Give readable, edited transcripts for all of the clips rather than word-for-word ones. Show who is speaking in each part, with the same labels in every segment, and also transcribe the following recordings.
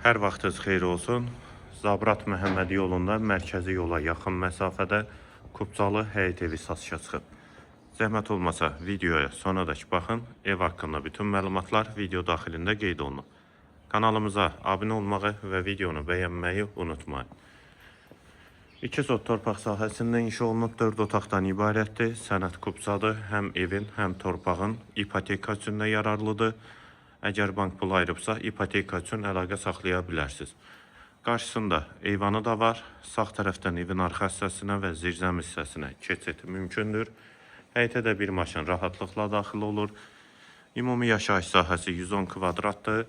Speaker 1: Hər vaxtınız xeyir olsun. Zabrat Məhəmmədi yolunda mərkəzi yola yaxın məsafədə Kubcalı həyət evi satışa çıxıb. Zəhmət olmasa videoya sonadək baxın. Ev haqqında bütün məlumatlar video daxilində qeyd olunub. Kanalımıza abunə olmağı və videonu bəyənməyi unutmayın. 2 sot torpaq sahəsində inşa olunub 4 otaqdan ibarətdir. Sənəd Kubcadır. Həm evin, həm torpağın ipoteka üçün də yararlıdır. Əgər bank pul ayırıbsa, ipoteka üçün əlaqə saxlaya bilərsiniz. Qarşısında eyvanı da var. Sağ tərəfdən evin arxa hissəsinə və zirzəm hissəsinə keçid mümkündür. Həyətə də bir maşın rahatlıqla daxil olur. Ümumi yaşayış sahəsi 110 kvadratdır.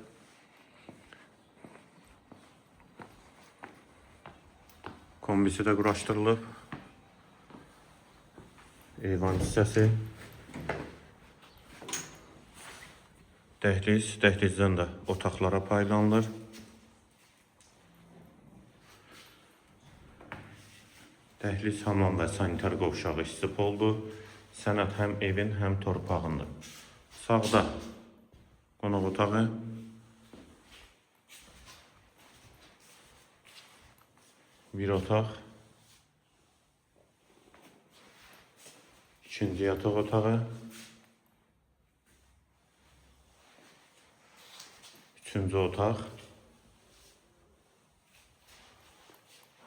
Speaker 1: Kombisi də quraşdırılıb. Eyvan hissəsi. Dəhliz, dəhlizdən də otaqlara paylanılır. Dəhliz, hamam və sanitar qovşağı istif oldu. Sənəd həm evin, həm torpağındır. Sağda qonaq otağı. Bir otaq. İkinci yataq otağı. Üçüncü otaq.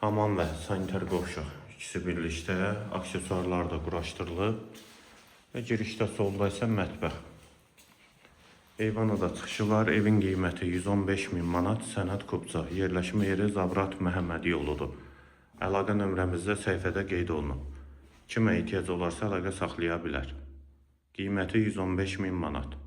Speaker 1: Hamam və sanitar qovşaq ikisi birlikdə, aksesuarlar da quraşdırılıb və girişdə solda isə mətbəx. Eyvana da çıxışı var. Evin qiyməti 115.000 manat. Sənəd Kubca. Yerləşmə yeri Zabrat Məhəmmədi yoludur. Əlaqə nömrəmizdə səhifədə qeyd olunub. Kimə ehtiyac olarsa əlaqə saxlaya bilər. Qiyməti 115.000 manat.